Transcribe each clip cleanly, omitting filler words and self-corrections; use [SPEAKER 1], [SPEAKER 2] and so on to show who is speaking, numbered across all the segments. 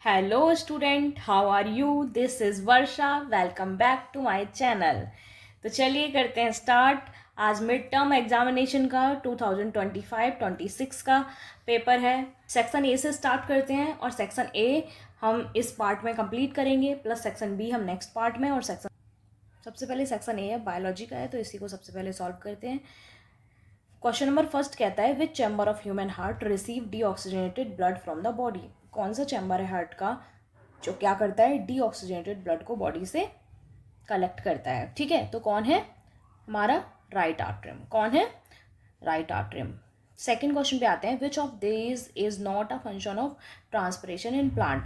[SPEAKER 1] Hello student, how are you? This is Varsha. Welcome back to my channel. तो चलिए करते हैं स्टार्ट। आज मिड टर्म एग्जामिनेशन का 2025-26 का पेपर है। सेक्शन ए से स्टार्ट करते हैं और सेक्शन ए हम इस पार्ट में कंप्लीट करेंगे, प्लस सेक्शन बी हम नेक्स्ट पार्ट में। और सबसे पहले सेक्शन ए है, बायोलॉजी का है, तो इसी को सबसे पहले सॉल्व करते हैं। क्वेश्चन नंबर फर्स्ट कहता है, which chamber of human heart receive deoxygenated blood from the body. कौन सा चैम्बर है हार्ट का जो क्या करता है, डीऑक्सीजनेटेड ब्लड को बॉडी से कलेक्ट करता है। ठीक है, तो कौन है हमारा राइट आर्टरियम। कौन है? Right atrium. सेकेंड क्वेश्चन पे आते हैं, which of this is not a function of transpiration in plant.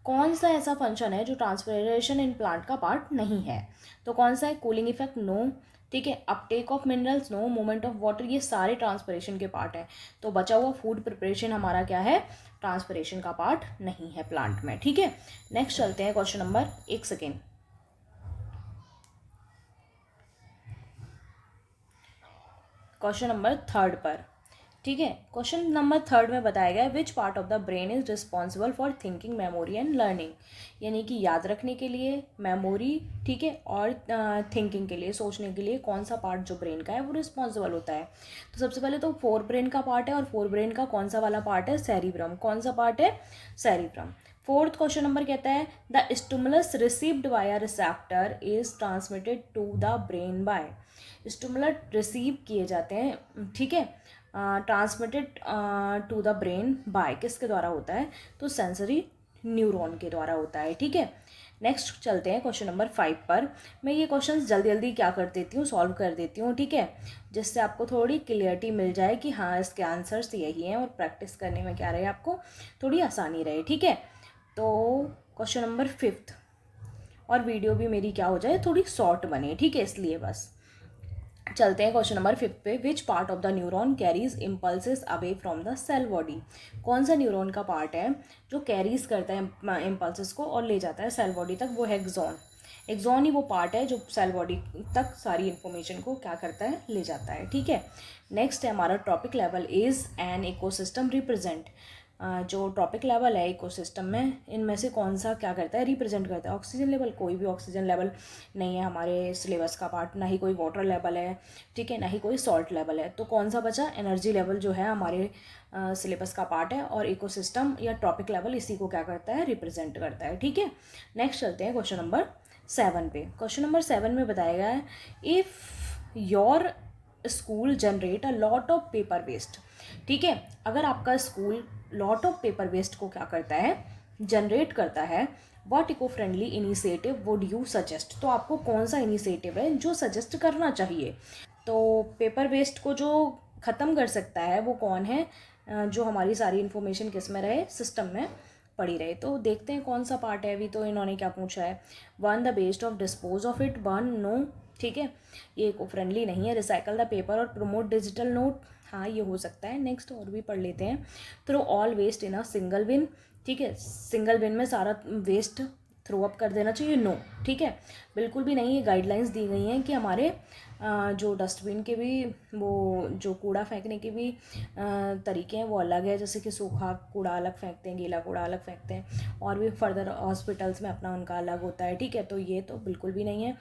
[SPEAKER 1] कौन सा ऐसा फंक्शन है जो ट्रांसपिरेशन इन प्लांट का पार्ट नहीं है। तो कौन सा है? Cooling effect, no. ठीक है, uptake of minerals, no. Movement of water, ये सारे ट्रांसपिरेशन के पार्ट है। तो बचा हुआ फूड प्रिपरेशन हमारा क्या है? ट्रांसपिरेशन का पार्ट नहीं है प्लांट में। ठीक है, नेक्स्ट चलते हैं क्वेश्चन नंबर, एक सेकेंड, क्वेश्चन नंबर थर्ड पर। ठीक है, क्वेश्चन नंबर थर्ड में बताया गया है, विच part of the brain is responsible for thinking, memory and learning. यानी कि याद रखने के लिए, मेमोरी, ठीक है, और थिंकिंग के लिए, सोचने के लिए कौन सा पार्ट जो ब्रेन का है वो रिस्पॉन्सिबल होता है। तो सबसे पहले तो फोर ब्रेन का पार्ट है, और फोर ब्रेन का कौन सा वाला पार्ट है? सेरिब्रम। कौन सा पार्ट है? सेरिब्रम। फोर्थ क्वेश्चन नंबर कहता है, the stimulus received by a receptor is transmitted to the brain by. Stimulus receive किए जाते हैं, ठीक है, transmitted to the brain by, किसके द्वारा होता है? तो सेंसरी न्यूरॉन के द्वारा होता है। ठीक है, नेक्स्ट चलते हैं क्वेश्चन नंबर 5 पर। मैं ये क्वेश्चन जल्दी जल्दी क्या कर देती हूँ, सॉल्व कर देती हूँ। ठीक है, जिससे आपको थोड़ी क्लियरिटी मिल जाए कि हाँ इसके आंसर्स यही हैं, और प्रैक्टिस करने में क्या रहे, आपको थोड़ी आसानी रहे। ठीक है, तो क्वेश्चन नंबर 5, और वीडियो भी मेरी क्या हो जाए, थोड़ी शॉर्ट बने। ठीक है, इसलिए बस चलते हैं क्वेश्चन नंबर 5 पे। Which part of the neuron carries impulses away from the cell body. कौन सा न्यूरॉन का पार्ट है जो कैरीज करता है इम्पल्सेस को और ले जाता है सेल बॉडी तक? वो है एक्सॉन। एक्सॉन ही वो पार्ट है जो सेल बॉडी तक सारी इन्फॉर्मेशन को क्या करता है, ले जाता है। ठीक है, नेक्स्ट है हमारा trophic level is an ecosystem represent. जो ट्रॉपिक लेवल है इकोसिस्टम में, इनमें से कौन सा क्या करता है, रिप्रेजेंट करता है? Oxygen level. कोई भी ऑक्सीजन लेवल नहीं है हमारे सिलेबस का पार्ट, ना ही कोई वाटर लेवल है, ठीक है, ना ही कोई सॉल्ट लेवल है। तो कौन सा बचा? एनर्जी लेवल जो है हमारे सिलेबस का पार्ट है, और इकोसिस्टम या ट्रॉपिक लेवल इसी को क्या करता है, रिप्रेजेंट करता है। ठीक है, नेक्स्ट चलते हैं क्वेश्चन नंबर 7 पे। क्वेश्चन नंबर 7 में बताया गया है, if your school generate a lot of paper waste. ठीक है, अगर आपका school lot of paper waste को क्या करता है, जनरेट करता है, what eco friendly initiative would you suggest. तो आपको कौन सा इनिशिएटिव है जो सजेस्ट करना चाहिए? तो पेपर वेस्ट को जो ख़त्म कर सकता है वो कौन है, जो हमारी सारी इन्फॉर्मेशन किस में रहे, सिस्टम में पड़ी रहे। तो देखते हैं कौन सा पार्ट है। अभी तो इन्होंने क्या पूछा है, one the best of dispose of it, one no. ठीक है, ये इको फ्रेंडली नहीं है। रिसाइकल द पेपर और प्रमोट डिजिटल नोट, हाँ ये हो सकता है। नेक्स्ट और भी पढ़ लेते हैं। Throw all waste in a single bin. ठीक है, सिंगल बिन में सारा वेस्ट थ्रो अप कर देना चाहिए, नो। ठीक है, बिल्कुल भी नहीं। ये गाइडलाइंस दी गई हैं कि हमारे जो डस्टबिन के भी, वो जो कूड़ा फेंकने के भी तरीके हैं वो अलग है। जैसे कि सूखा कूड़ा अलग फेंकते हैं, गीला कूड़ा अलग फेंकते हैं, और भी फर्दर हॉस्पिटल्स में अपना उनका अलग होता है। ठीक है, तो ये तो बिल्कुल भी नहीं है।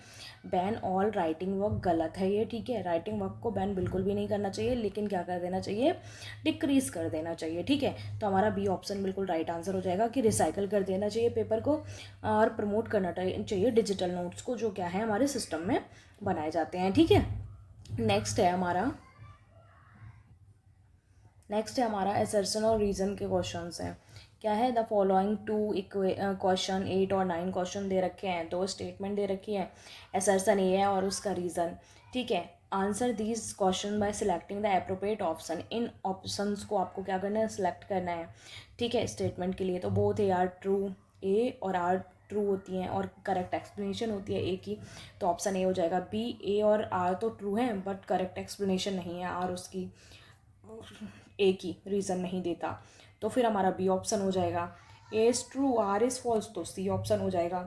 [SPEAKER 1] बैन ऑल राइटिंग वर्क, गलत है ये। ठीक है, राइटिंग वर्क को बैन बिल्कुल भी नहीं करना चाहिए, लेकिन क्या कर देना चाहिए, डिक्रीज कर देना चाहिए। ठीक है, तो हमारा बी ऑप्शन बिल्कुल राइट आंसर हो जाएगा कि रिसाइकल कर देना चाहिए पेपर को, और प्रमोट करना चाहिए डिजिटल नोट्स को, जो क्या है हमारे सिस्टम में बनाए जाते हैं। ठीक है, नेक्स्ट है हमारा असर्शन और रीज़न के क्वेश्चंस हैं। क्या है, द फॉलोइंग टू क्वेश्चन 8 और 9 क्वेश्चन दे रखे हैं, दो स्टेटमेंट दे रखी है। असर्शन ये है और उसका रीज़न। ठीक है, answer these question by selecting the appropriate option. In options को आपको क्या करना है, सिलेक्ट करना है। ठीक है, स्टेटमेंट के लिए तो बोथ ए आर ट्रू, ए और आर ट्रू होती हैं, और करेक्ट एक्सप्लेनेशन होती है ए की। तो ऑप्शन ए हो जाएगा। बी, ए और आर तो ट्रू हैं बट करेक्ट एक्सप्लेनेशन नहीं है, आर उसकी ए की रीज़न नहीं देता, तो फिर हमारा बी ऑप्शन हो जाएगा। A is true, R is false, तो सी ऑप्शन हो जाएगा।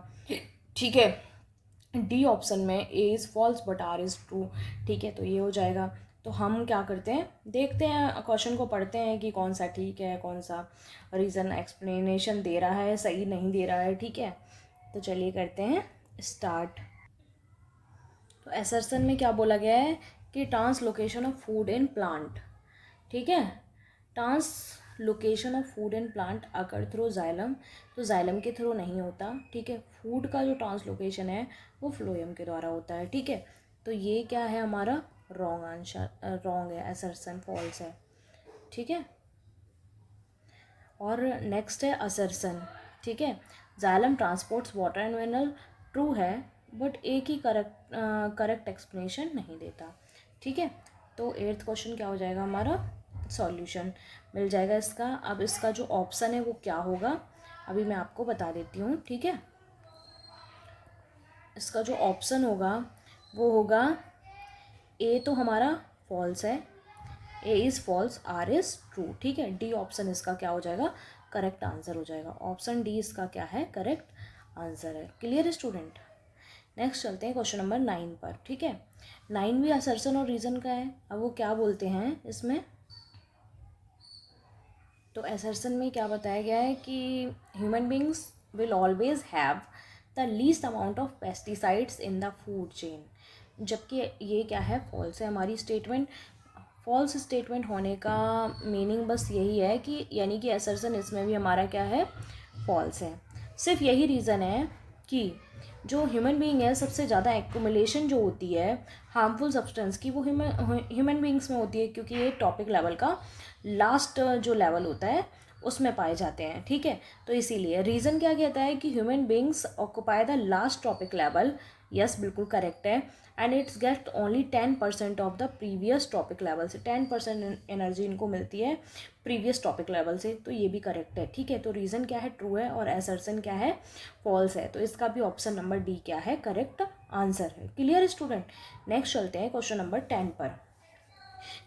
[SPEAKER 1] ठीक है, डी ऑप्शन में A is false but R is true. ठीक है, तो ये हो जाएगा। तो हम क्या करते हैं, देखते हैं क्वेश्चन को, पढ़ते हैं कि कौन सा ठीक है, कौन सा रीज़न एक्सप्लेनेशन दे रहा है, सही नहीं दे रहा है, ठीक है। तो चलिए करते हैं स्टार्ट। तो असर्शन में क्या बोला गया है कि translocation of food in plant, ठीक है, translocation of food in plant occur through xylem, तो जाइलम के थ्रू नहीं होता, ठीक है। फूड का जो ट्रांसलोकेशन है वो फ्लोएम के द्वारा होता है, ठीक है। तो ये क्या है हमारा रॉन्ग आंसर, रॉन्ग है, असर्शन फॉल्स है, ठीक है। और नेक्स्ट है असर्शन, ठीक है, xylem transports water and mineral, true है, बट एक ही करेक्ट एक्सप्लेनेशन नहीं देता, ठीक है। तो 8th क्वेश्चन क्या हो जाएगा हमारा, सॉल्यूशन मिल जाएगा इसका। अब इसका जो ऑप्शन है वो क्या होगा अभी मैं आपको बता देती हूँ, ठीक है। इसका जो ऑप्शन होगा वो होगा, ए तो हमारा फॉल्स है, A is false, R is true, ठीक है। डी ऑप्शन इसका क्या हो जाएगा, करेक्ट आंसर हो जाएगा। ऑप्शन डी इसका क्या है, करेक्ट आंसर है। क्लियर है स्टूडेंट। नेक्स्ट चलते हैं क्वेश्चन नंबर 9 पर, ठीक है। 9 भी असर्शन और रीज़न का है। अब वो क्या बोलते हैं इसमें, तो असर्शन में क्या बताया गया है कि human beings will always have the least amount of pesticides in the food chain, जबकि ये क्या है, फॉल्स है हमारी स्टेटमेंट। फॉल्स स्टेटमेंट होने का मीनिंग बस यही है कि यानी कि असर्शन इसमें भी हमारा क्या है, फॉल्स है। सिर्फ यही रीज़न है कि जो ह्यूमन बीइंग है सबसे ज़्यादा एक्यूमुलेशन जो होती है हार्मफुल सब्सटेंस की वो ह्यूमन बीइंग्स में होती है, क्योंकि ये टॉपिक लेवल का लास्ट जो लेवल होता है उसमें पाए जाते हैं, ठीक है। तो इसीलिए रीज़न क्या कहता है कि human beings occupy the last topic level, yes बिल्कुल करेक्ट है, and it's get only 10% of the previous topic level से, 10% एनर्जी इनको मिलती है प्रीवियस टॉपिक लेवल से, तो ये भी करेक्ट है, ठीक है। तो रीज़न क्या है, ट्रू है, और असर्शन क्या है, फॉल्स है। तो इसका भी ऑप्शन नंबर डी क्या है, करेक्ट आंसर है। Clear student. नेक्स्ट चलते हैं क्वेश्चन नंबर 10 पर।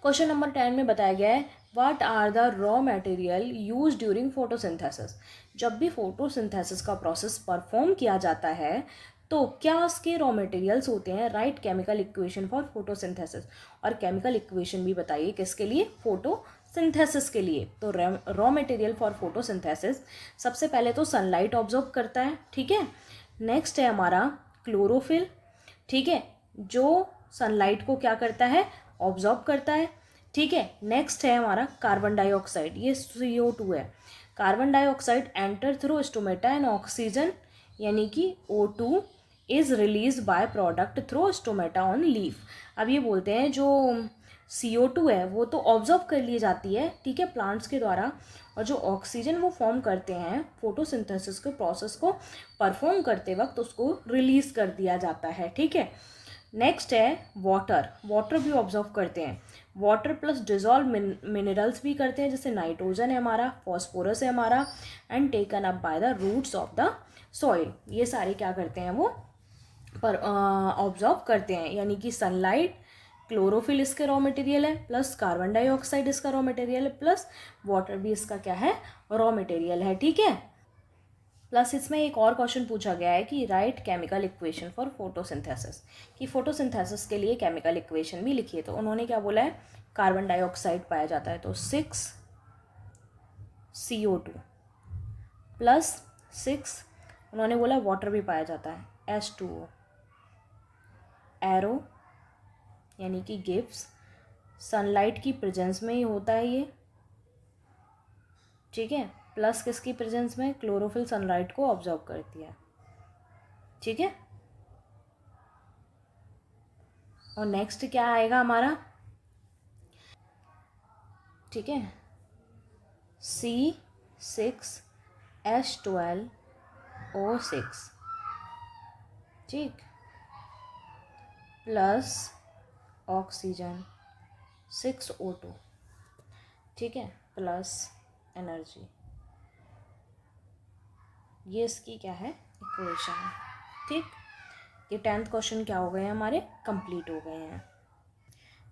[SPEAKER 1] क्वेश्चन नंबर 10 में बताया गया है what are the raw material use during photosynthesis. जब भी फोटोसिंथेसिस का प्रोसेस परफॉर्म किया जाता है तो क्या उसके रॉ मटेरियल्स होते हैं, right chemical equation for photosynthesis. और केमिकल इक्वेशन भी बताइए किसके लिए, फोटोसिंथेसिस के लिए। तो रॉ मटेरियल फॉर फोटोसिंथेसिस सबसे पहले तो सनलाइट ऑब्जर्व करता है, ठीक है। नेक्स्ट है हमारा क्लोरोफिल, ठीक है, जो सनलाइट को क्या करता है, ऑब्जॉर्ब करता है, ठीक है। नेक्स्ट है हमारा कार्बन डाइऑक्साइड, ये CO2 है। Carbon dioxide enter through stomata and oxygen यानी कि O2 is release by product through stomata on leaf. अब ये बोलते हैं जो CO2 है वो तो ऑब्जर्व कर ली जाती है, ठीक है, प्लांट्स के द्वारा, और जो ऑक्सीजन वो फॉर्म करते हैं फोटोसिंथेसिस के प्रोसेस को परफॉर्म करते वक्त उसको रिलीज कर दिया जाता है, ठीक है। नेक्स्ट है वाटर, वाटर भी ऑब्जर्व करते हैं, वाटर प्लस डिजॉल्व मिनरल्स भी करते हैं, जैसे नाइट्रोजन है हमारा, फॉस्फोरस है हमारा, and taken up by the roots of the soil. ये सारे क्या करते हैं वो पर ऑब्जर्व करते हैं, यानी कि सनलाइट, क्लोरोफिल इसके रॉ मटेरियल है, प्लस कार्बन डाइऑक्साइड इसका रॉ मटेरियल है, प्लस वाटर भी इसका क्या है, रॉ मटेरियल है, ठीक है। प्लस इसमें एक और क्वेश्चन पूछा गया है कि right chemical equation for photosynthesis, कि फोटोसिंथेसिस के लिए केमिकल इक्वेशन भी लिखिए। तो उन्होंने क्या बोला है, कार्बन डाइऑक्साइड पाया जाता है तो 6CO2 प्लस 6, उन्होंने बोला वाटर भी पाया जाता है H2O, एरो यानी कि गिव्स, सनलाइट की प्रेजेंस में ही होता है ये, ठीक है, प्लस किसकी प्रेजेंस में, क्लोरोफिल सनलाइट को ऑब्जर्व करती है, ठीक है। और नेक्स्ट क्या आएगा हमारा, ठीक है, C6H12O6, ठीक, प्लस ऑक्सीजन 6O2, ठीक है, प्लस एनर्जी, ये इसकी क्या है, इक्वेशन है, ठीक। ये 10th क्वेश्चन क्या हो गए हैं हमारे, कंप्लीट हो गए हैं।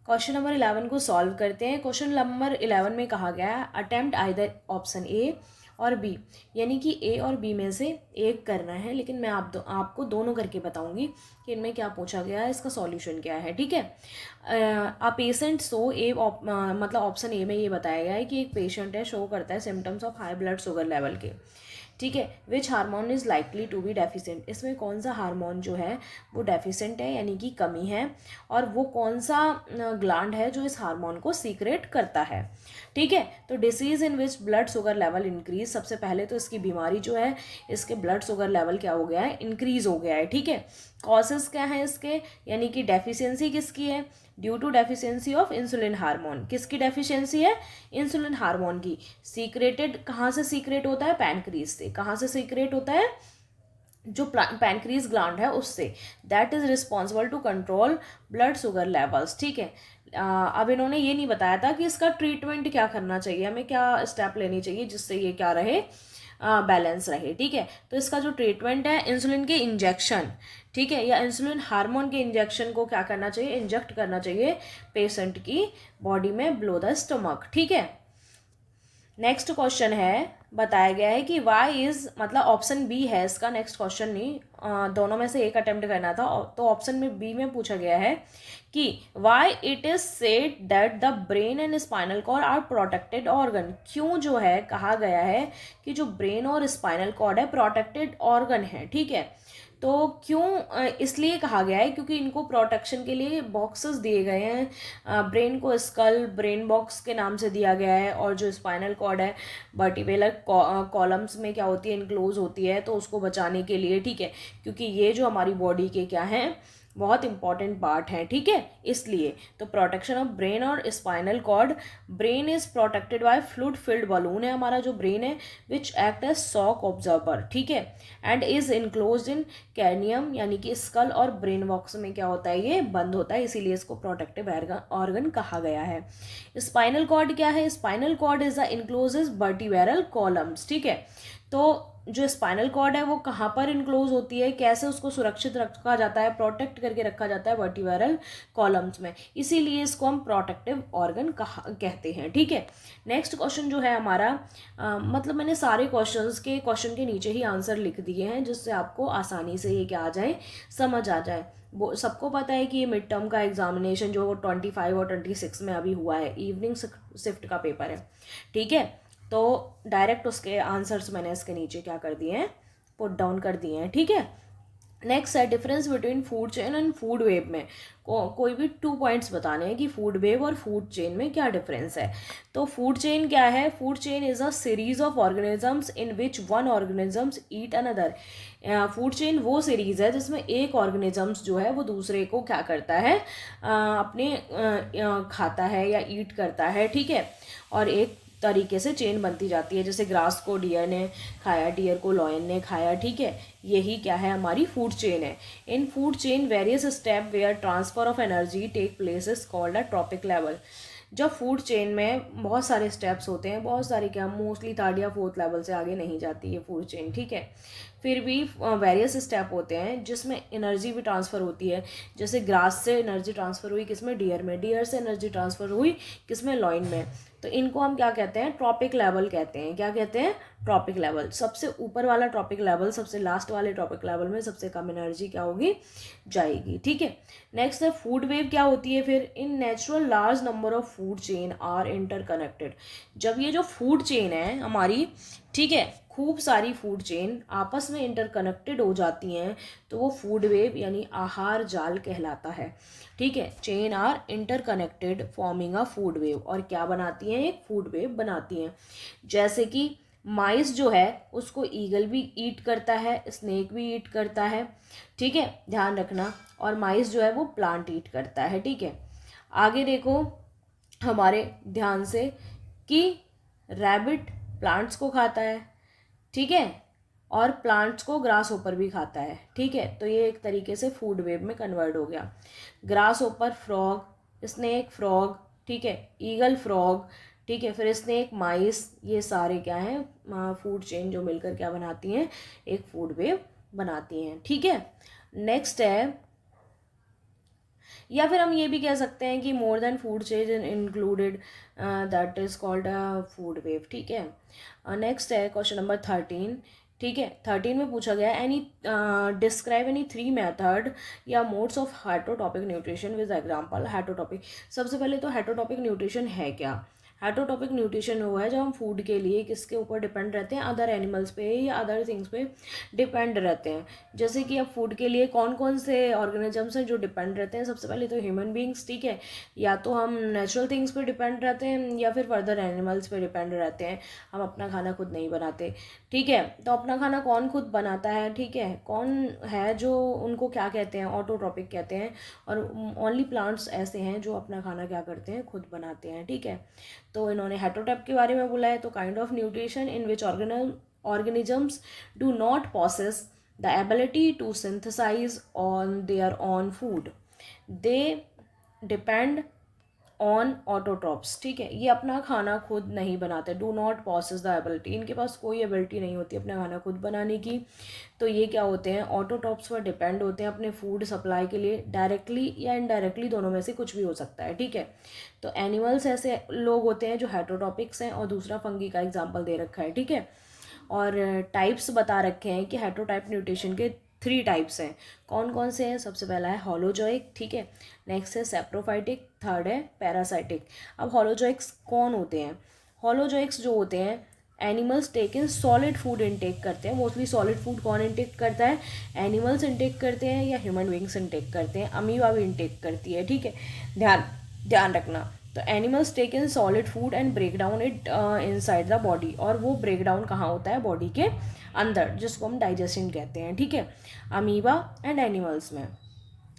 [SPEAKER 1] क्वेश्चन नंबर 11 को सॉल्व करते हैं। क्वेश्चन नंबर 11 में कहा गया है अटेम्प्ट आइदर ऑप्शन ए और बी, यानी कि ए और बी में से एक करना है, लेकिन मैं आपको दोनों करके बताऊंगी कि इनमें क्या पूछा गया है, इसका सॉल्यूशन क्या है, ठीक है। अ पेशेंट सो ए मतलब ऑप्शन ए में ये बताया गया है कि एक पेशेंट है, शो करता है symptoms of high blood sugar level के, ठीक है। Which hormone is likely to be deficient, इसमें कौन सा हार्मोन जो है वो डेफिशिएंट है यानी कि कमी है, और वो कौन सा ग्लैंड है जो इस हार्मोन को सीक्रेट करता है, ठीक है। तो disease in which blood sugar level increase, सबसे पहले तो इसकी बीमारी जो है, इसके ब्लड शुगर लेवल क्या हो गया है, इंक्रीज हो गया है, ठीक है। कॉजेज क्या है इसके, यानी कि डेफिशिएंसी किसकी है, due to deficiency of insulin hormone, किसकी डेफिशिएंसी है, इंसुलिन हार्मोन की। सीक्रेटेड कहाँ से सीक्रेट होता है, पैनक्रीज से, कहाँ से सीक्रेट होता है, जो पैनक्रीज ग्लैंड है उससे, that is responsible to control blood sugar levels, ठीक है। अब इन्होंने ये नहीं बताया था कि इसका ट्रीटमेंट क्या करना चाहिए, हमें क्या स्टेप लेनी चाहिए जिससे ये क्या रहे, बैलेंस रहे, ठीक है। तो इसका जो ट्रीटमेंट है, इंसुलिन के इंजेक्शन, ठीक है, या इंसुलिन हार्मोन के इंजेक्शन को क्या करना चाहिए, इंजेक्ट करना चाहिए पेशेंट की बॉडी में बिलो द स्टमक, ठीक है। नेक्स्ट क्वेश्चन है, बताया गया है कि वाई इज, मतलब ऑप्शन बी है इसका, नेक्स्ट क्वेश्चन नहीं, दोनों में से एक अटेम्प्ट करना था, तो ऑप्शन में बी में पूछा गया है कि why it is said that the brain and spinal cord are protected organ, क्यों जो है कहा गया है कि जो ब्रेन और स्पाइनल कॉर्ड है प्रोटेक्टेड ऑर्गन है, ठीक है। तो क्यों इसलिए कहा गया है क्योंकि इनको प्रोटेक्शन के लिए बॉक्सेस दिए गए हैं, ब्रेन को स्कल ब्रेन बॉक्स के नाम से दिया गया है, और जो स्पाइनल कॉर्ड है वर्टिब्रल कॉलम्स में क्या होती है, इनक्लोज होती है, तो उसको बचाने के लिए, ठीक है, क्योंकि ये जो हमारी बॉडी के क्या हैं, बहुत इंपॉर्टेंट पार्ट है, ठीक है, इसलिए। तो प्रोटेक्शन ऑफ ब्रेन और spinal cord, brain is protected by fluid filled balloon है हमारा जो ब्रेन है, which act as shock observer, ठीक है, and is enclose in cranium, यानी कि स्कल और ब्रेन बॉक्स में क्या होता है, ये बंद होता है, इसीलिए इसको प्रोटेक्टिव ऑर्गन कहा गया है। स्पाइनल कॉर्ड क्या है, spinal cord is the encloses vertebral columns, ठीक है। तो जो स्पाइनल कॉर्ड है वो कहाँ पर इनक्लोज होती है, कैसे उसको सुरक्षित रखा जाता है, प्रोटेक्ट करके रखा जाता है वर्टिब्रल कॉलम्स में, इसीलिए इसको हम प्रोटेक्टिव ऑर्गन कहते हैं, ठीक है। नेक्स्ट क्वेश्चन जो है हमारा, मतलब मैंने सारे क्वेश्चन के नीचे ही आंसर लिख दिए हैं, जिससे आपको आसानी से ये क्या आ जाए, समझ आ जाए। वो सबको पता है कि ये मिड टर्म का एग्जामिनेशन जो 25 और 26 में अभी हुआ है, इवनिंग शिफ्ट का पेपर है, ठीक है। तो डायरेक्ट उसके आंसर्स मैंने इसके नीचे क्या कर दिए हैं, पुट डाउन कर दिए हैं, ठीक है। नेक्स्ट है difference between food chain and food web में कोई भी 2 पॉइंट्स बताने हैं कि फूड वेव और फूड चेन में क्या डिफरेंस है। तो फूड चेन क्या है, food chain is a series of organisms in which one organisms eat another. Food chain वो सीरीज है जिसमें एक ऑर्गेनिजम्स जो है वो दूसरे को क्या करता है, अपने खाता है या ईट करता है, ठीक है, और एक तरीके से चेन बनती जाती है, जैसे ग्रास को डियर ने खाया, डियर को लॉयन ने खाया, ठीक है, यही क्या है, हमारी फूड चेन है। In food chain various step where transfer of energy take place is called a trophic level. जब फूड चेन में बहुत सारे स्टेप्स होते हैं, बहुत सारे क्या, मोस्टली थर्ड या फोर्थ लेवल से आगे नहीं जाती है फूड चेन, ठीक है, फिर भी वेरियस स्टेप होते हैं जिसमें एनर्जी भी ट्रांसफ़र होती है, जैसे ग्रास से एनर्जी ट्रांसफ़र हुई किसमें, डियर में, डियर से एनर्जी ट्रांसफ़र हुई किसमें, लॉइन में। तो इनको हम क्या कहते हैं, ट्रॉपिक लेवल कहते हैं, क्या कहते हैं, ट्रॉपिक लेवल। सबसे ऊपर वाला ट्रॉपिक लेवल, सबसे लास्ट वाले ट्रॉपिक लेवल में सबसे कम एनर्जी क्या होगी, जाएगी, ठीक है। नेक्स्ट है फूड वेव, क्या होती है फिर, in natural large number of food chain are interconnected. जब ये जो फूड चेन है हमारी, ठीक है, खूब सारी फूड चेन आपस में इंटरकनेक्टेड हो जाती हैं, तो वो फूड वेव यानी आहार जाल कहलाता है, ठीक है। Chain are interconnected forming a food web, और क्या बनाती हैं, एक फूड वेव बनाती हैं। जैसे कि माइस जो है उसको ईगल भी ईट करता है, स्नेक भी ईट करता है, ठीक है, ध्यान रखना, और माइस जो है वो प्लांट ईट करता है, ठीक है। आगे देखो हमारे ध्यान से कि रैबिट प्लांट्स को खाता है, ठीक है, और प्लांट्स को ग्रास ओपर भी खाता है, ठीक है। तो ये एक तरीके से फूड वेव में कन्वर्ट हो गया। ग्रास ओपर फ्रॉग, स्नेक फ्रॉग, ठीक है, ईगल फ्रॉग, ठीक है, फिर स्नेक माइस, ये सारे क्या हैं, फूड चेन जो मिलकर क्या बनाती हैं, एक फूड वेव बनाती हैं, ठीक है। नेक्स्ट है या फिर हम ये भी कह सकते हैं कि more than food change included, that is called food web, ठीक है। नेक्स्ट है क्वेश्चन नंबर 13, ठीक है। 13 में पूछा गया एनी डिस्क्राइब एनी 3 मेथड या modes of heterotrophic nutrition with example. Heterotrophic, सबसे पहले तो हेटरोटॉपिक न्यूट्रिशन है क्या? हेटरोटॉपिक न्यूट्रिशन वो है जब हम फूड के लिए किसके ऊपर डिपेंड रहते हैं, अदर एनिमल्स पे या अदर थिंग्स पे डिपेंड रहते हैं। जैसे कि अब फूड के लिए कौन कौन से ऑर्गेनिजम्स हैं जो डिपेंड रहते हैं, सबसे पहले तो ह्यूमन बींग्स, ठीक है। या तो हम नेचुरल थिंग्स पे डिपेंड रहते हैं या फिर फर्दर एनिमल्स पे डिपेंड रहते हैं। हम अपना खाना खुद नहीं बनाते, ठीक है। तो अपना खाना कौन खुद बनाता है, ठीक है, कौन है जो, उनको क्या कहते हैं, ऑटोट्रॉपिक कहते हैं। और ओनली प्लांट्स ऐसे हैं जो अपना खाना क्या करते हैं, खुद बनाते हैं, ठीक है। तो इन्होंने हेटरोटॉप के बारे में बोला है, तो kind of nutrition in which organisms do not possess the ability to synthesize on their own food, they depend on autotrophs, ठीक है। ये अपना खाना खुद नहीं बनाते, do not possesses the ability, इनके पास कोई एबिलिटी नहीं होती अपना खाना खुद बनाने की। तो ये क्या होते हैं, ऑटोट्रॉप्स पर डिपेंड होते हैं अपने फूड सप्लाई के लिए, डायरेक्टली या इनडायरेक्टली, दोनों में से कुछ भी हो सकता है, ठीक है। तो एनिमल्स ऐसे लोग होते हैं जो हेटरोटॉपिक्स हैं, और दूसरा फंगी का एग्जाम्पल दे रखा है, ठीक है। और टाइप्स बता रखे हैं कि हेटरोटाइप न्यूट्रिशन के 3 टाइप्स हैं। कौन कौन से हैं? सबसे पहला है होलोजोइक, ठीक है। नेक्स्ट है सेप्रोफाइटिक, थर्ड है पैरासाइटिक। अब होलोजोइक्स कौन होते हैं? होलोजोइक्स जो होते हैं, animals take in solid food intake करते हैं। मोस्टली सॉलिड फूड कौन इनटेक करता है? एनिमल्स इनटेक करते हैं या ह्यूमन बींग्स इनटेक करते हैं। अमीबा भी इनटेक करती है, ठीक है, ध्यान ध्यान रखना। तो animals take in solid food and break down it inside the body, और वो ब्रेक डाउन कहाँ होता है? बॉडी के अंदर, जिसको हम डाइजेशन कहते हैं, ठीक है, अमीबा एंड एनिमल्स में।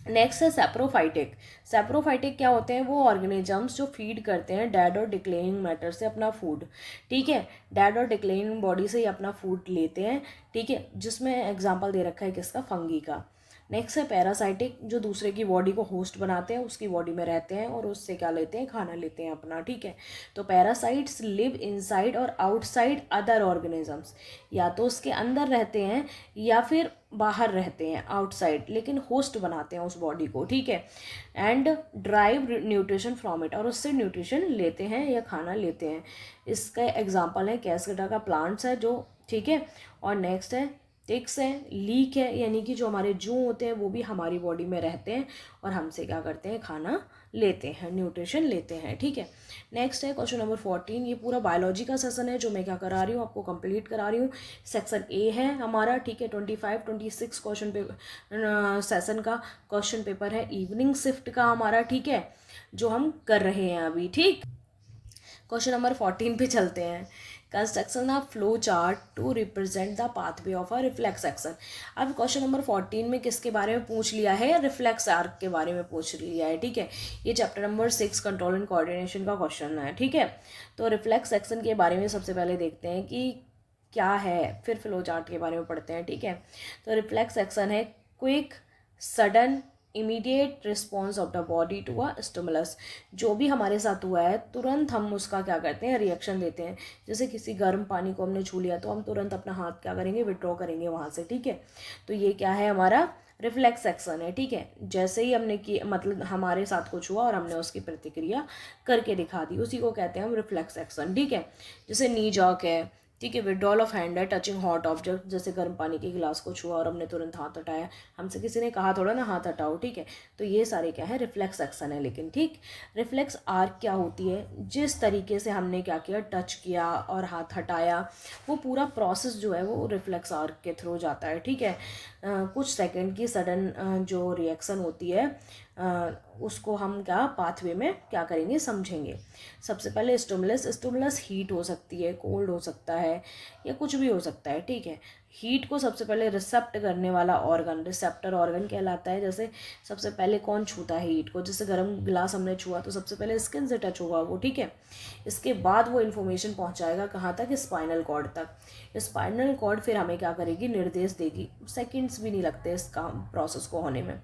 [SPEAKER 1] नेक्स्ट है सेप्रोफाइटिक। सेप्रोफाइटिक क्या होते हैं? वो ऑर्गेनिजम्स जो फीड करते हैं डेड और डिक्लेइंग मैटर से अपना फूड, ठीक है, डेड और डिक्लेइंग बॉडी से ही अपना फूड लेते हैं, ठीक है, जिसमें एग्जांपल दे रखा है किसका? फंगी का। नेक्स्ट है पैरासाइटिक, जो दूसरे की बॉडी को होस्ट बनाते हैं, उसकी बॉडी में रहते हैं और उससे क्या लेते हैं? खाना लेते हैं अपना, ठीक है। तो पैरासाइट्स लिव इनसाइड और आउटसाइड अदर ऑर्गेनिजम्स, या तो उसके अंदर रहते हैं या फिर बाहर रहते हैं आउटसाइड, लेकिन होस्ट बनाते हैं उस बॉडी को, ठीक है। And drive nutrition from it, और उससे न्यूट्रिशन लेते हैं या खाना लेते हैं। इसका एग्जाम्पल है कैस्केडा का प्लांट्स है जो, ठीक है। और नेक्स्ट है टिक्स है, लीक है, यानी कि जो हमारे जू होते हैं वो भी हमारी बॉडी में रहते हैं और हमसे क्या करते हैं? खाना लेते हैं, न्यूट्रिशन लेते हैं, ठीक है। नेक्स्ट है क्वेश्चन नंबर 14। ये पूरा बायोलॉजी का सेशन है जो मैं क्या करा रही हूँ, आपको कंप्लीट करा रही हूँ। सेक्शन ए है हमारा, ठीक है। 25-26 क्वेश्चन पेपर सेशन का क्वेश्चन पेपर है इवनिंग शिफ्ट का हमारा, ठीक है, जो हम कर रहे हैं अभी, ठीक। क्वेश्चन नंबर 14 पे चलते हैं। Construction of flow chart to represent the pathway of a reflex action. अब क्वेश्चन नंबर 14 में किसके बारे में पूछ लिया है? रिफ्लेक्स आर्क के बारे में पूछ लिया है, ठीक है। ये chapter number 6 control and coordination का क्वेश्चन है, ठीक है। तो रिफ्लेक्स एक्शन के बारे में सबसे पहले देखते हैं कि क्या है, फिर फ्लो चार्ट के बारे में पढ़ते हैं, ठीक है। तो रिफ्लेक्स एक्शन है quick, sudden, immediate response of the body to a stimulus. जो भी हमारे साथ हुआ है तुरंत हम उसका क्या करते हैं? रिएक्शन देते हैं। जैसे किसी गर्म पानी को हमने छू लिया तो हम तुरंत अपना हाथ क्या करेंगे? विड्रॉ करेंगे वहाँ से, ठीक है। तो ये क्या है? हमारा रिफ्लेक्स एक्शन है, ठीक है। जैसे ही हमने की, मतलब हमारे साथ कुछ हुआ और हमने उसकी प्रतिक्रिया करके दिखा दी, उसी को कहते हैं हम रिफ्लेक्स एक्शन, ठीक है। जैसे नी जॉक है, ठीक है, विड्रॉल ऑफ हैंड है, टचिंग हॉट ऑब्जेक्ट, जैसे गर्म पानी के गिलास को छुआ और हमने तुरंत हाथ हटाया, हमसे किसी ने कहा थोड़ा ना हाथ हटाओ, ठीक है। तो ये सारे क्या है? रिफ्लेक्स एक्शन है। लेकिन ठीक, रिफ्लेक्स आर्क क्या होती है? जिस तरीके से हमने क्या किया, टच किया और हाथ हटाया, वो पूरा प्रोसेस जो है वो रिफ्लेक्स आर्क के थ्रू जाता है, ठीक है। कुछ सेकंड की सडन जो रिएक्शन होती है उसको हम क्या पाथवे में क्या करेंगे? समझेंगे। सबसे पहले स्टिमुलस हीट हो सकती है, कोल्ड हो सकता है, या कुछ भी हो सकता है, ठीक है। हीट को सबसे पहले रिसेप्ट करने वाला ऑर्गन रिसेप्टर ऑर्गन कहलाता है। जैसे सबसे पहले कौन छूता है हीट को? जैसे गर्म गिलास हमने छुआ तो सबसे पहले स्किन से टच होगा वो, ठीक है। इसके बाद वो इन्फॉर्मेशन पहुंचाएगा कहाँ तक? स्पाइनल कॉर्ड तक। स्पाइनल कॉर्ड फिर हमें क्या करेगी? निर्देश देगी। सेकेंड्स भी नहीं लगते इस काम प्रोसेस को होने में।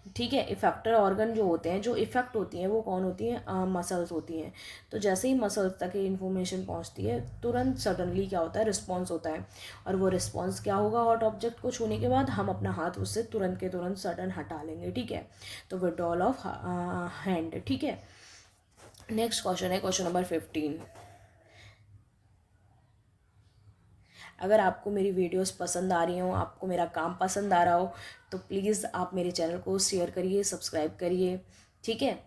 [SPEAKER 1] ठीक है। इफेक्टर ऑर्गन जो होते हैं, जो इफेक्ट होती हैं वो कौन होती हैं, मसल्स होती हैं। तो जैसे ही मसल्स तक ये इन्फॉर्मेशन पहुंचती है तुरंत सडनली क्या होता है, रिस्पॉन्स होता है। और वो रिस्पॉन्स क्या होगा, हॉट ऑब्जेक्ट को छूने के बाद हम अपना हाथ उससे तुरंत के तुरंत सडन हटा लेंगे। ठीक है, तो विड्रॉल ऑफ हैंड। ठीक है, नेक्स्ट क्वेश्चन है क्वेश्चन नंबर 15। अगर आपको मेरी वीडियोस पसंद आ रही हो, आपको मेरा काम पसंद आ रहा हो, तो प्लीज़ आप मेरे चैनल को शेयर करिए, सब्सक्राइब करिए। ठीक है,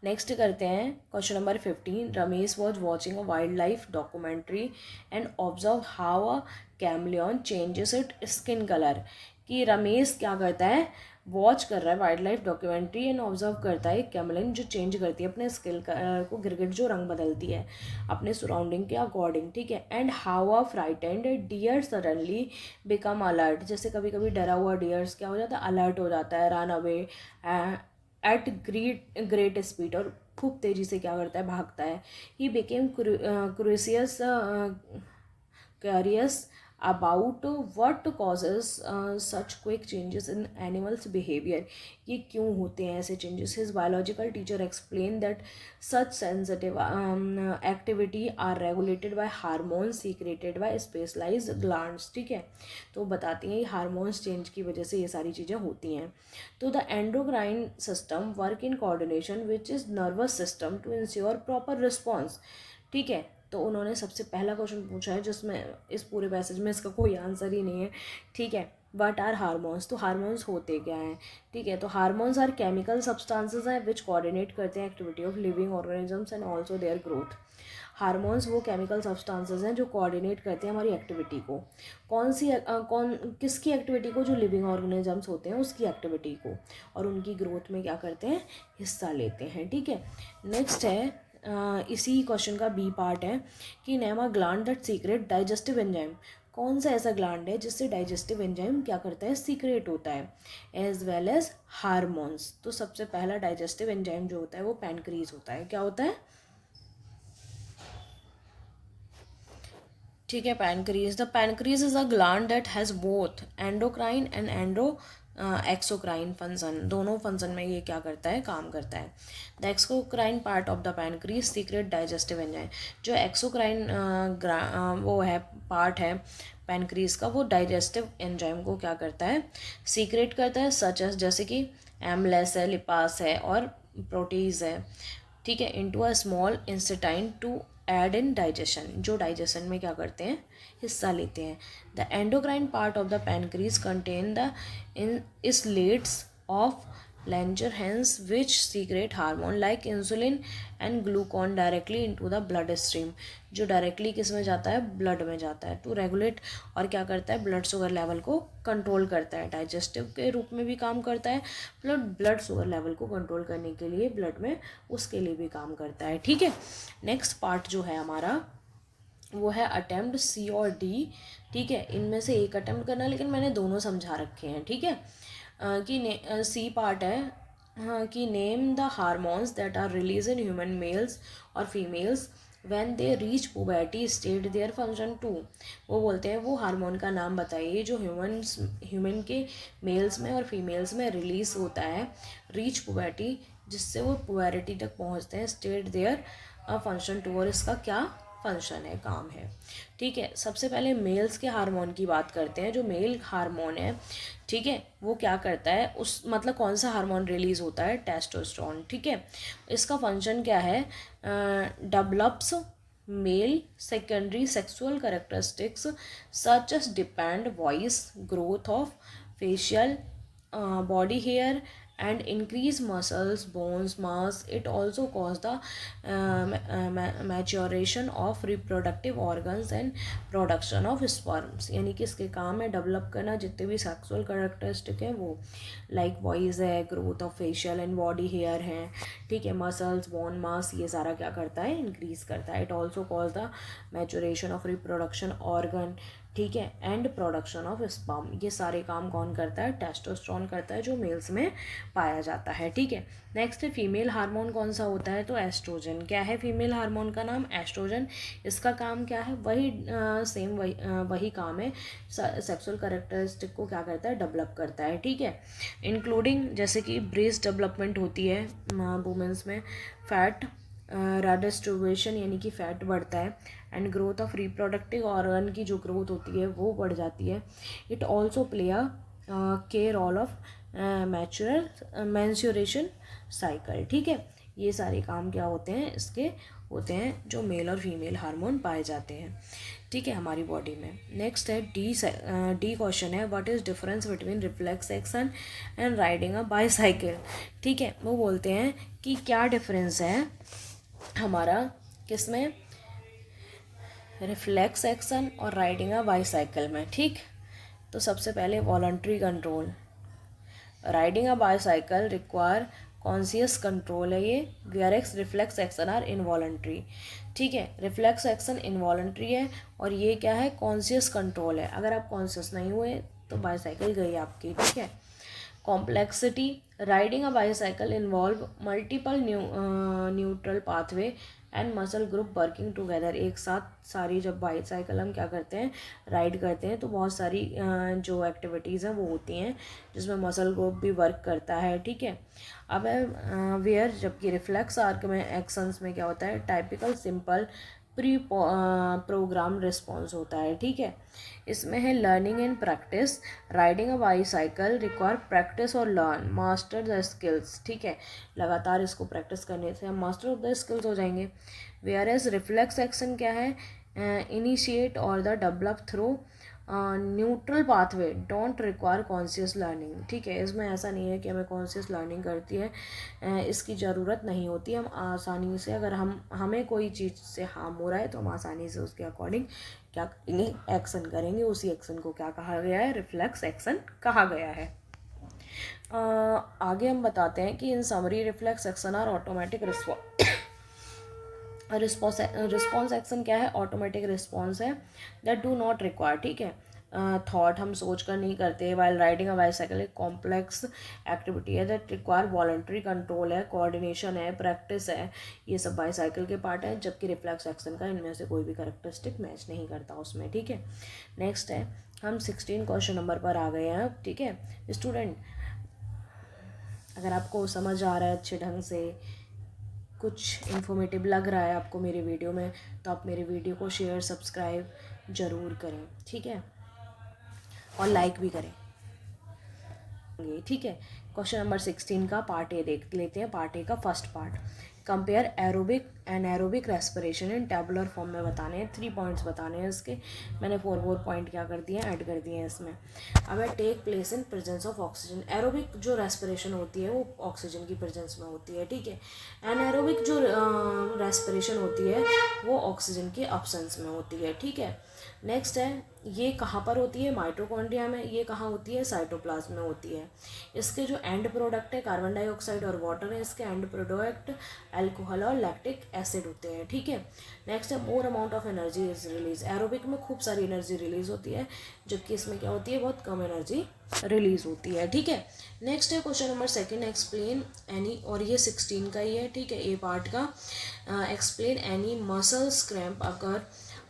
[SPEAKER 1] नेक्स्ट करते हैं question number 15। Ramesh was watching a wild life documentary and observe how a chameleon changes it skin colour. कि रमेश क्या करता है, वॉच कर रहा है wild life documentary and observe करता है कैमलियन जो चेंज करती है अपने स्किन कलर को, गिरगिट जो रंग बदलती है अपने सराउंडिंग के अकॉर्डिंग। ठीक है, and how a frightened deer suddenly become alert. जैसे कभी कभी डरा हुआ डियर्स क्या हो जाता है, अलर्ट हो जाता है, run away at great speed, और खूब तेज़ी से क्या करता है, भागता है। ही became curious about what causes such quick changes in animals behaviour. ये क्यों होते हैं ऐसे चेंजेस। His biological teacher explain that such sensitive activity are regulated by hormones secreted by specialised glands. ठीक है, तो बताती हैं ये हार्मोन्स चेंज की वजह से ये सारी चीज़ें होती हैं। तो the endocrine system work in coordination which is nervous system to ensure proper response. ठीक है, तो उन्होंने सबसे पहला क्वेश्चन पूछा है जिसमें इस पूरे पैसेज में इसका कोई आंसर ही नहीं है। ठीक है, वट आर हार्मोन्स। तो हार्मोन्स होते क्या हैं। ठीक है, तो हार्मोन्स आर केमिकल सब्सटेंसेस हैं विच कोऑर्डिनेट करते हैं activity of living organisms and also their growth. Hormones वो केमिकल सब्सटेंसेस हैं जो कोऑर्डिनेट करते हैं हमारी एक्टिविटी को। कौन सी कौन किसकी एक्टिविटी को, जो लिविंग ऑर्गेनिजम्स होते हैं उसकी एक्टिविटी को, और उनकी ग्रोथ में क्या करते हैं, हिस्सा लेते हैं। ठीक है, नेक्स्ट है इसी क्वेश्चन का बी पार्ट है कि name a gland that secret digestive enzyme. कौन सा ऐसा ग्लैंड है जिससे डाइजेस्टिव एंजाइम क्या करता है, सीक्रेट होता है, एज वेल एज हार्मोन्स। तो सबसे पहला डाइजेस्टिव एंजाइम जो होता है वो पैनक्रीज होता है। क्या होता है, ठीक है, pancreas. The pancreas is a gland that has both endocrine and exocrine function. दोनों फंक्शन में ये क्या करता है, काम करता है। The exocrine part of the pancreas secrete digestive enzyme. जो एक्सोक्राइन वो है, पार्ट है पैनक्रीज का, वो डाइजेस्टिव एंजाइम को क्या करता है, सीक्रेट करता है। सच एज जैसे कि एमलेस है, लिपास है और प्रोटीज है। ठीक है, into a small intestine to aid in digestion, जो डाइजेशन में क्या करते हैं, हिस्सा लेते हैं। The endocrine part of the pancreas contain the in isolates ऑफ Langerhans which secrete hormone like insulin and glucagon directly into the blood stream. जो डायरेक्टली किस में जाता है, ब्लड में जाता है, टू रेगुलेट, और क्या करता है, ब्लड शुगर लेवल को कंट्रोल करता है। डाइजेस्टिव के रूप में भी काम करता है, ब्लड शुगर लेवल को कंट्रोल करने के लिए ब्लड में उसके लिए भी काम करता है। ठीक है, नेक्स्ट पार्ट जो है हमारा वो है अटेम्प्ट सी और डी। ठीक है, इनमें से एक अटेम्प्ट करना, लेकिन मैंने दोनों समझा रखे हैं। ठीक है, कि सी पार्ट है, हाँ, कि name the hormones that are release in human males और females when they reach puberty state their function to. वो बोलते हैं वो हार्मोन का नाम बताइए जो ह्यूमन के मेल्स में और फीमेल्स में रिलीज होता है, रीच पुबर्टी, जिससे वो पुबर्टी तक पहुंचते हैं, स्टेट देयर फंक्शन टू, और इसका क्या फंक्शन है, काम है। ठीक है, सबसे पहले मेल्स के हार्मोन की बात करते हैं। जो मेल हार्मोन है, ठीक है, वो क्या करता है, उस मतलब कौन सा हार्मोन रिलीज होता है, टेस्टोस्टेरोन। ठीक है, इसका फंक्शन क्या है, develops male secondary sexual characteristics such as depend voice, growth of facial body hair and increase muscles bones mass. It also cause the maturation of reproductive organs and production of sperms। यानी कि इसके काम है develop करना जितने भी sexual characteristic हैं वो, लाइक वॉइस है, growth of facial and body hair हैं, ठीक है, मसल्स बोन मास, ये सारा क्या करता है, इंक्रीज करता है। It also cause the maturation of reproduction organ. ठीक है, एंड प्रोडक्शन ऑफ स्पर्म। ये सारे काम कौन करता है? टेस्टोस्टेरोन करता है, जो मेल्स में पाया जाता है। ठीक है, नेक्स्ट है फीमेल हार्मोन कौन सा होता है? तो एस्ट्रोजन। क्या है फीमेल हार्मोन का नाम? एस्ट्रोजन। इसका काम क्या है? वही सेम वही काम है, सेक्सुअल कैरेक्टरिस्टिक को क्या करता है? डेवलप करता है। ठीक है, इंक्लूडिंग जैसे कि ब्रेस्ट डेवलपमेंट होती है वुमेंस में, फैट रेडिस्ट्रीब्यूशन यानी कि फैट बढ़ता है, and growth of reproductive organ की जो ग्रोथ होती है वो बढ़ जाती है। इट ऑल्सो प्ले अ के रोल ऑफ मैंस्योरेशन साइकिल। ठीक है, ये सारे काम क्या होते हैं? इसके होते हैं जो मेल और फीमेल हार्मोन पाए जाते हैं। ठीक है, हमारी बॉडी में। नेक्स्ट है डी क्वेश्चन है, what is difference between reflex action and riding a bicycle. ठीक है, वो बोलते हैं कि क्या डिफरेंस है हमारा किसमें? रिफ्लेक्स एक्शन और राइडिंग अ बाईसाइकिल में। ठीक, तो सबसे पहले voluntary control. Riding a bicycle require conscious control है ये, वेयरएक्स रिफ्लेक्स एक्शन आर इनवॉलंटरी। ठीक है, रिफ्लेक्स एक्शन इनवॉलंटरी है और ये क्या है? कॉन्शियस कंट्रोल है। अगर आप कॉन्शियस नहीं हुए तो बाईसाइकिल गई आपकी। ठीक है, complexity, riding a bicycle involve multiple neutral pathway and muscle group working together. एक साथ सारी जब बाईसाइकिल हम क्या करते हैं? राइड करते हैं, तो बहुत सारी जो एक्टिविटीज़ हैं वो होती हैं जिसमें मसल ग्रुप भी वर्क करता है। ठीक है, अब वेयर जबकि रिफ्लेक्स आर्क में एक्शंस में क्या होता है? Typical simple pre program response होता है। ठीक है, इसमें है learning and practice. Riding a bicycle require practice और लर्न मास्टर द स्किल्स। ठीक है, लगातार इसको प्रैक्टिस करने से हम मास्टर ऑफ द स्किल्स हो जाएंगे। वेयर एज रिफ्लेक्स एक्शन क्या है? इनिशिएट और the develop through neutral pathway, don't require conscious learning. ठीक है, इसमें ऐसा नहीं है कि हमें कॉन्शियस लर्निंग करती है, इसकी ज़रूरत नहीं होती। हम आसानी से, अगर हमें कोई चीज़ से हार्म हो रहा है तो हम आसानी से उसके अकॉर्डिंग क्या करेंगे? एक्शन करेंगे। उसी एक्शन को क्या कहा गया है? रिफ्लेक्स एक्शन कहा गया है। आगे हम बताते हैं कि in summary reflex action are automatic response action क्या है? ऑटोमेटिक रिस्पॉन्स है दैट डू नॉट रिक्वायर। ठीक है, थॉट हम सोच कर नहीं करते। वाइल राइडिंग अ बाईसाइकिल एक कॉम्प्लेक्स एक्टिविटी है दैट रिक्वायर वॉलंटरी कंट्रोल है, कोऑर्डिनेशन है, प्रैक्टिस है। ये सब बाईसाइकिल के पार्ट है, जबकि रिफ्लेक्स एक्शन का इनमें से कोई भी कैरेक्टरिस्टिक मैच नहीं करता उसमें। ठीक है, नेक्स्ट है, हम 16 क्वेश्चन नंबर पर आ गए हैं। ठीक है स्टूडेंट, अगर आपको समझ आ रहा है अच्छे ढंग से, कुछ इन्फॉर्मेटिव लग रहा है आपको मेरे वीडियो में, तो आप मेरे वीडियो को शेयर सब्सक्राइब ज़रूर करें। ठीक है, और लाइक भी करें। ठीक है, क्वेश्चन नंबर 16 का पार्ट ए देख लेते हैं। पार्ट ए का first part, compare aerobic and aerobic respiration in tabular form में बताने हैं। 3 पॉइंट्स बताने हैं इसके। मैंने 4 पॉइंट क्या कर दिए हैं? ऐड कर दिए हैं इसमें। अब है take place in presence of oxygen. Aerobic जो रेस्पिरेशन होती है वो ऑक्सीजन की प्रेजेंस में होती है। ठीक है, एनाएरोबिक जो रेस्पिरेशन होती है वो ऑक्सीजन के अब्सेंस में होती है। ठीक है, नेक्स्ट है, ये कहाँ पर होती है? माइटोकॉन्ड्रिया में। ये कहाँ होती है? साइटोप्लाज्म में होती है। इसके जो एंड प्रोडक्ट है कार्बन डाइऑक्साइड और वाटर है, इसके एंड प्रोडक्ट अल्कोहल और लैक्टिक एसिड होते हैं। ठीक है, नेक्स्ट है, more amount of energy is release. Aerobic में खूब सारी एनर्जी रिलीज होती है, जबकि इसमें क्या होती है? बहुत कम एनर्जी रिलीज होती है। ठीक है, नेक्स्ट है क्वेश्चन नंबर 2, एक्सप्लेन एनी, और ये 16 का ही है। ठीक है, ए पार्ट का। एक्सप्लेन एनी मसल्स क्रैम्प अगर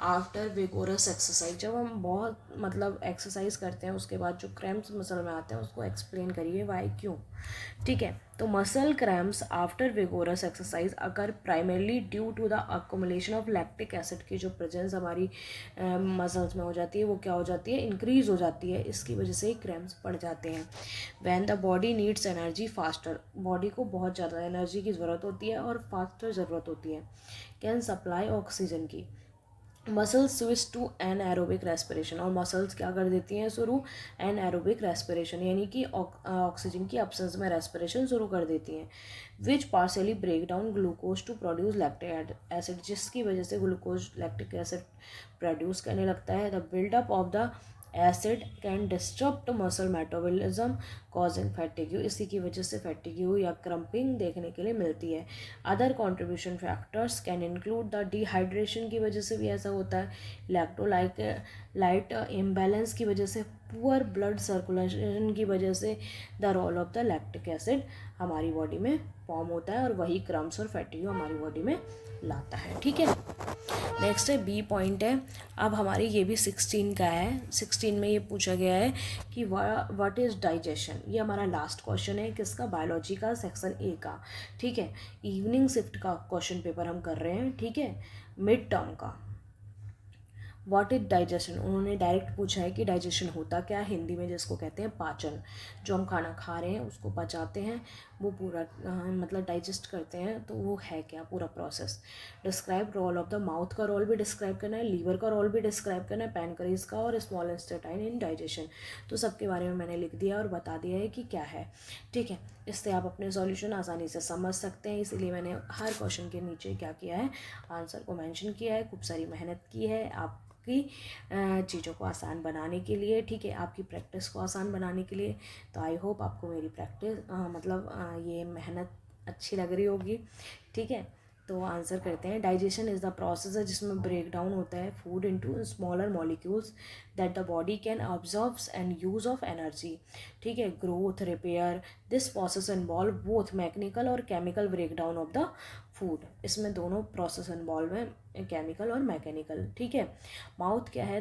[SPEAKER 1] आफ्टर विगोरस एक्सरसाइज। जब हम बहुत एक्सरसाइज करते हैं उसके बाद जो क्रैम्प्स मसल में आते हैं उसको एक्सप्लेन करिए, वाई, क्यों। ठीक है, तो muscle cramps after vigorous exercise अगर primarily due to the accumulation of lactic acid की जो प्रेजेंस हमारी मसल्स में हो जाती है वो क्या हो जाती है? इंक्रीज हो जाती है। इसकी वजह से ही क्रैम्प्स पड़ जाते हैं। When the body needs energy faster, body को बहुत ज़्यादा एनर्जी की ज़रूरत होती है और फास्टर ज़रूरत होती है कैन सप्लाई ऑक्सीजन की। Muscles switch to anaerobic respiration, और मसल्स क्या कर देती हैं? शुरू एन एरोबिक रेस्पिरेशन यानी कि ऑक्सीजन की अब्सेंस में रेस्पिरेशन शुरू कर देती हैं। Which partially break down glucose to produce lactic acid, जिसकी वजह से ग्लूकोज लैक्टिक एसिड प्रोड्यूस करने लगता है। The buildup of the acid can disturb muscle metabolism causing fatigue, इसी की वजह से फैटिग्यू या क्रम्पिंग देखने के लिए मिलती है। Other contribution factors can include the dehydration की वजह से भी ऐसा होता है, इलेक्ट्रोलाइट इम्बैलेंस की वजह से, पुअर ब्लड सर्कुलेशन की वजह से, the role of the lactic acid हमारी बॉडी में फॉर्म होता है और वही क्रम्स और फैटिग्यू हमारी बॉडी में लाता है। ठीक है, नेक्स्ट है बी पॉइंट है। अब हमारी ये भी 16 का है। 16 में ये पूछा गया है कि व्हाट इज़ डाइजेशन। ये हमारा लास्ट क्वेश्चन है किसका, बायोलॉजी का, सेक्शन ए का। ठीक है, इवनिंग शिफ्ट का क्वेश्चन पेपर हम कर रहे हैं। ठीक है, मिड टर्म का। व्हाट इज डाइजेशन, उन्होंने डायरेक्ट पूछा है कि डाइजेशन होता क्या है, हिंदी में जिसको कहते हैं पाचन। जो हम खाना खा रहे हैं उसको पचाते हैं, वो पूरा मतलब डाइजेस्ट करते हैं, तो वो है क्या पूरा process. Describe role of the mouth का रोल भी डिस्क्राइब करना है, लीवर का रोल भी डिस्क्राइब करना है, पैनक्रीज का और स्मॉल इंटेस्टाइन इन डाइजेशन। तो सबके बारे में मैंने लिख दिया और बता दिया है कि क्या है। ठीक है, इससे आप अपने सॉल्यूशन आसानी से समझ सकते हैं, इसीलिए मैंने हर क्वेश्चन के नीचे क्या किया है, आंसर को मेंशन किया है। खूब सारी मेहनत की है आपकी चीज़ों को आसान बनाने के लिए। ठीक है, आपकी प्रैक्टिस को आसान बनाने के लिए। तो आई होप आपको मेरी प्रैक्टिस ये मेहनत अच्छी लग रही होगी। ठीक है, तो आंसर करते हैं। डाइजेशन इज़ द प्रोसेस है जिसमें ब्रेक डाउन होता है food into smaller molecules that the body can absorbs and use of energy. ठीक है, growth, repair, this process involve both mechanical और chemical break down of the food. इसमें दोनों process involve हैं, केमिकल और mechanical. ठीक है, माउथ क्या है,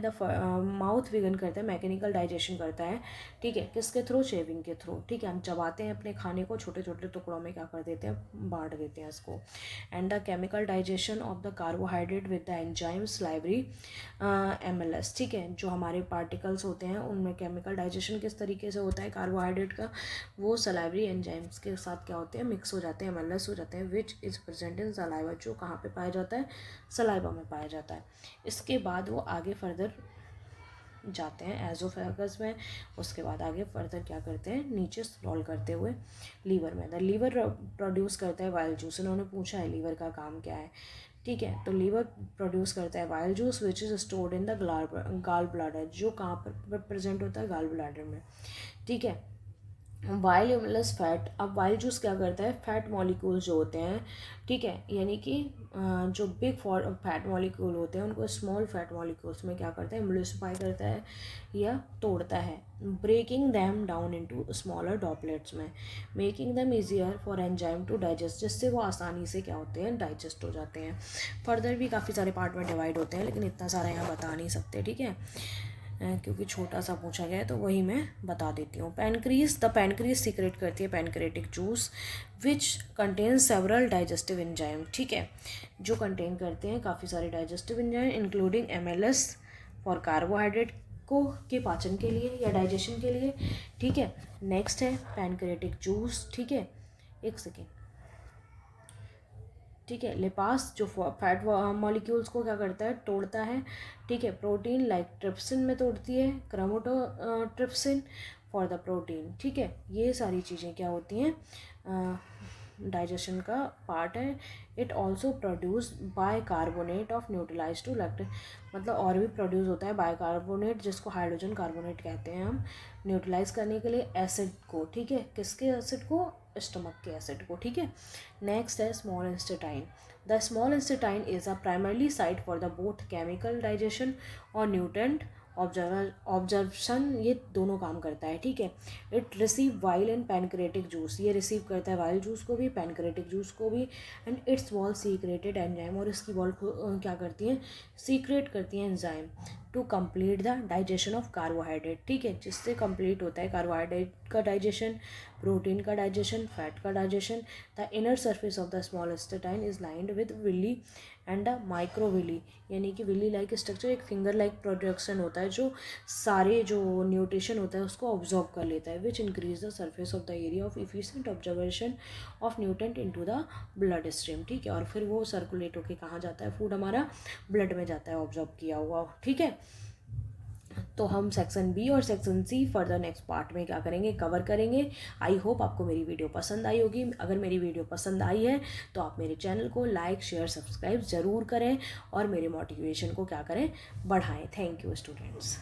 [SPEAKER 1] माउथ विगन करता है, मैकेनिकल डाइजेशन करता है। ठीक है, किसके थ्रू, शेविंग के थ्रू। ठीक है, हम चबाते हैं अपने खाने को, छोटे छोटे टुकड़ों में क्या कर देते हैं, बांट देते हैं इसको। And the chemical digestion of the carbohydrate with the enzyme salivary MLS। ठीक है, जो हमारे पार्टिकल्स होते हैं उनमें केमिकल डाइजेशन किस तरीके से होता है कार्बोहाइड्रेट का, वो सलाइवरी एंजाइम्स के साथ क्या होते हैं, मिक्स हो जाते हैं, MLS हो जाते हैं, which is present in saliva, जो कहाँ पे पाया जाता है, सलाइवा में पाया जाता है। इसके बाद वो आगे फर्दर जाते हैं एजोफेगस में, उसके बाद आगे फर्दर क्या करते हैं, नीचे स्क्रॉल करते हुए लीवर में। द लीवर प्रोड्यूस करता है वाइल जूस। इन्होंने पूछा है लीवर का काम क्या है। ठीक है, तो लीवर प्रोड्यूस करता है while juice which is stored in the गाल ब्लाडर, जो कहाँ पर प्रेजेंट होता है, गाल ब्लाडर में। ठीक है, वाइल प्लस फैट। अब वाइल जूस क्या करता है, फैट मॉलिक्यूल्स जो होते हैं, ठीक है, यानी कि जो बिग फैट मॉलिक्यूल होते हैं उनको स्मॉल फैट मॉलिक्यूल्स में क्या करता है, एम्प्लीफाई करता है या तोड़ता है, breaking them down into smaller droplets में, making them easier for enzyme to digest, जिससे वो आसानी से क्या होते हैं, डाइजेस्ट हो जाते हैं। फर्दर भी काफ़ी सारे पार्ट में डिवाइड होते हैं, लेकिन इतना सारा यहाँ बता नहीं सकते। ठीक है, क्योंकि छोटा सा पूछा गया है तो वही मैं बता देती हूँ। पैनक्रीज सीक्रेट करती है pancreatic juice which contains several digestive enzyme. ठीक है, जो कंटेन करते हैं काफ़ी सारे digestive enzyme including MLS for carbohydrate को के पाचन के लिए या डाइजेशन के लिए। ठीक है, नेक्स्ट है पैनक्रेटिक जूस। ठीक है, एक सेकेंड। ठीक है, लिपास जो फैट मॉलिक्यूल्स को क्या करता है, तोड़ता है। ठीक है, प्रोटीन लाइक ट्रिप्सिन में तोड़ती है, क्रोमेटोट्रिप्सिन फॉर द प्रोटीन। ठीक है, ये सारी चीज़ें क्या होती हैं, डाइजेशन का पार्ट है। It also produce bicarbonate of neutralise to lactic, मतलब और भी प्रोड्यूस होता है बाय कार्बोनेट, जिसको हाइड्रोजन कार्बोनेट कहते हैं हम, न्यूट्रलाइज करने के लिए एसिड को। ठीक है, किसके एसिड को, स्टमक के एसिड को। ठीक है, नेक्स्ट है small intestine. The small intestine is a primarily site for the both chemical digestion और न्यूट्रेंट ऑब्जर्वेशन, ये दोनों काम करता है। ठीक है, it receive bile and pancreatic juice, ये रिसीव करता है वाइल जूस को भी, पैनक्रेटिक जूस को भी। And its wall secreted enzyme, और इसकी वॉल क्या करती हैं, सीक्रेट करती हैं enzyme to complete the digestion of carbohydrate. ठीक है, जिससे कंप्लीट होता है कार्बोहाइड्रेट का डाइजेशन, प्रोटीन का डाइजेशन, फैट का digestion. The inner surface of the small intestine is lined with villi and the microvilli, यानी कि विली लाइक स्ट्रक्चर, एक फिंगर लाइक प्रोडक्शन होता है जो सारे जो न्यूट्रिशन होता है उसको ऑब्जॉर्व कर लेता है, which increase the surface of the area of efficient observation of nutrient into the blood stream. ठीक है, और फिर वो सर्कुलेट होकर कहाँ जाता है, फूड हमारा ब्लड में जाता है ऑब्जॉर्व किया हुआ। ठीक है, तो हम सेक्शन बी और section C further next part में क्या करेंगे, कवर करेंगे। आई होप आपको मेरी वीडियो पसंद आई होगी। अगर मेरी वीडियो पसंद आई है तो आप मेरे चैनल को लाइक, शेयर, सब्सक्राइब ज़रूर करें और मेरे मोटिवेशन को क्या करें, बढ़ाएं। Thank you students.